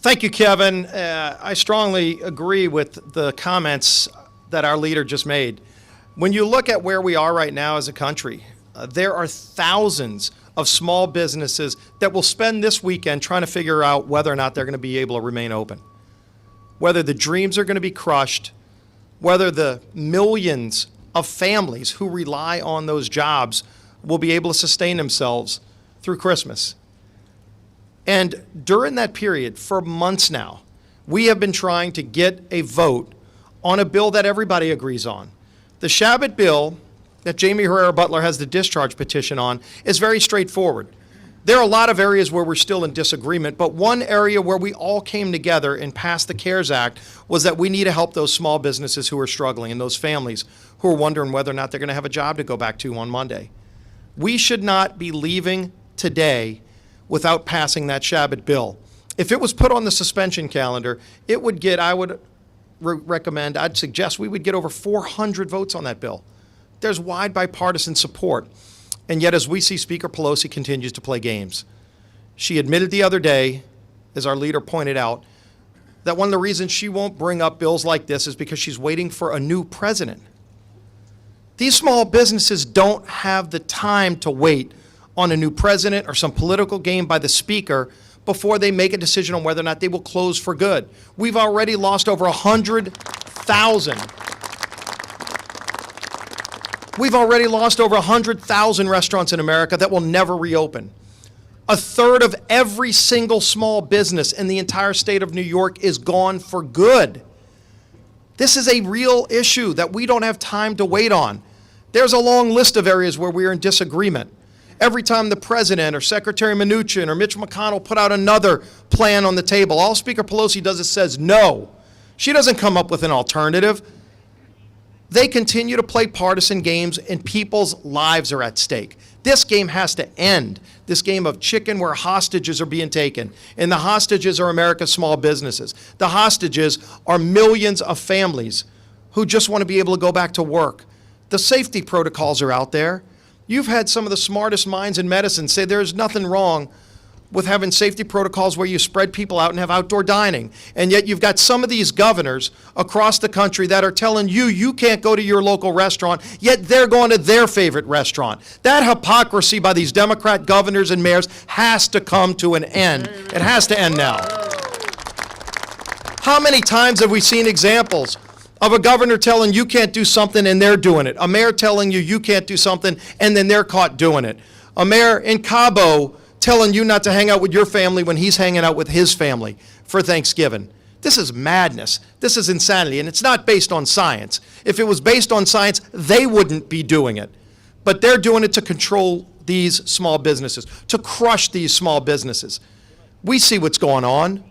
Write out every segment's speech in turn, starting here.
Thank you, Kevin. I strongly agree with the comments that our leader just made. When you look at where we are right now as a country, there are thousands of small businesses that will spend this weekend trying to figure out whether or not they're going to be able to remain open, whether the dreams are going to be crushed, whether the millions of families who rely on those jobs will be able to sustain themselves through Christmas. And during that period, for months now, we have been trying to get a vote on a bill that everybody agrees on. The Shabbat bill that Jamie Herrera Butler has the discharge petition on is very straightforward. There are a lot of areas where we're still in disagreement, but one area where we all came together and passed the CARES Act was that we need to help those small businesses who are struggling and those families who are wondering whether or not they're going to have a job to go back to on Monday. We should not be leaving today without passing that Shabbat bill. If it was put on the suspension calendar, it would get, I'd suggest we would get over 400 votes on that bill. There's wide bipartisan support. And yet, as we see, Speaker Pelosi continues to play games. She admitted the other day, as our leader pointed out, that one of the reasons she won't bring up bills like this is because she's waiting for a new president. These small businesses don't have the time to wait on a new president or some political game by the speaker before they make a decision on whether or not they will close for good. We've already lost over 100,000. We've already lost over 100,000 restaurants in America that will never reopen. A third of every single small business in the entire state of New York is gone for good. This is a real issue that we don't have time to wait on. There's a long list of areas where we are in disagreement. Every time the president or Secretary Mnuchin or Mitch McConnell put out another plan on the table, all Speaker Pelosi does is says no. She doesn't come up with an alternative. They continue to play partisan games and people's lives are at stake. This game has to end. This game of chicken where hostages are being taken. And the hostages are America's small businesses. The hostages are millions of families who just want to be able to go back to work. The safety protocols are out there. You've had some of the smartest minds in medicine say there's nothing wrong with having safety protocols where you spread people out and have outdoor dining. And yet you've got some of these governors across the country that are telling you you can't go to your local restaurant, yet they're going to their favorite restaurant. That hypocrisy by these Democrat governors and mayors has to come to an end. It has to end now. How many times have we seen examples of a governor telling you can't do something and they're doing it? A mayor telling you you can't do something and then they're caught doing it. A mayor in Cabo telling you not to hang out with your family when he's hanging out with his family for Thanksgiving. This is madness. This is insanity, and it's not based on science. If it was based on science, they wouldn't be doing it. But they're doing it to control these small businesses, to crush these small businesses. We see what's going on.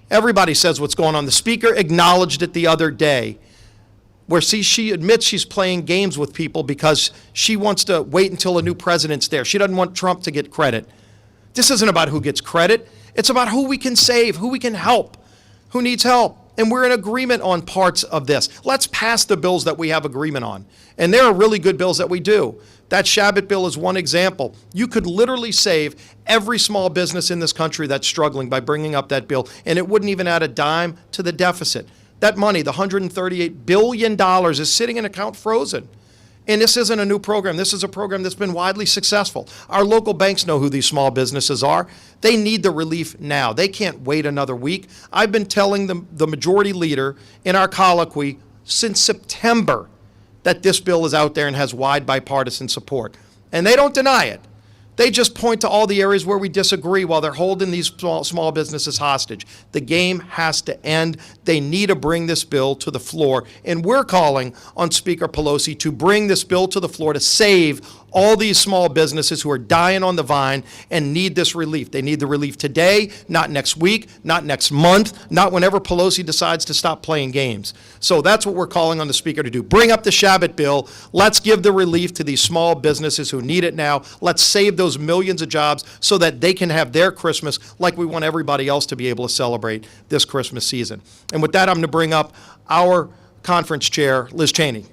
Everybody says what's going on. The speaker acknowledged it the other day, where she admits she's playing games with people because she wants to wait until a new president's there. She doesn't want Trump to get credit. This isn't about who gets credit. It's about who we can save, who we can help, who needs help. And we're in agreement on parts of this. Let's pass the bills that we have agreement on. And there are really good bills that we do. That Shabbat bill is one example. You could literally save every small business in this country that's struggling by bringing up that bill, and it wouldn't even add a dime to the deficit. That money, the $138 billion, is sitting in account frozen. And this isn't a new program. This is a program that's been widely successful. Our local banks know who these small businesses are. They need the relief now. They can't wait another week. I've been telling the majority leader in our colloquy since September that this bill is out there and has wide bipartisan support. And they don't deny it. They just point to all the areas where we disagree while they're holding these small businesses hostage. The game has to end. They need to bring this bill to the floor. And we're calling on Speaker Pelosi to bring this bill to the floor to save all these small businesses who are dying on the vine and need this relief. They need the relief today, not next week, not next month, not whenever Pelosi decides to stop playing games. So that's what we're calling on the Speaker to do. Bring up the Shabbat bill. Let's give the relief to these small businesses who need it now. Let's save those millions of jobs so that they can have their Christmas like we want everybody else to be able to celebrate this Christmas season. And with that, I'm going to bring up our conference chair, Liz Cheney.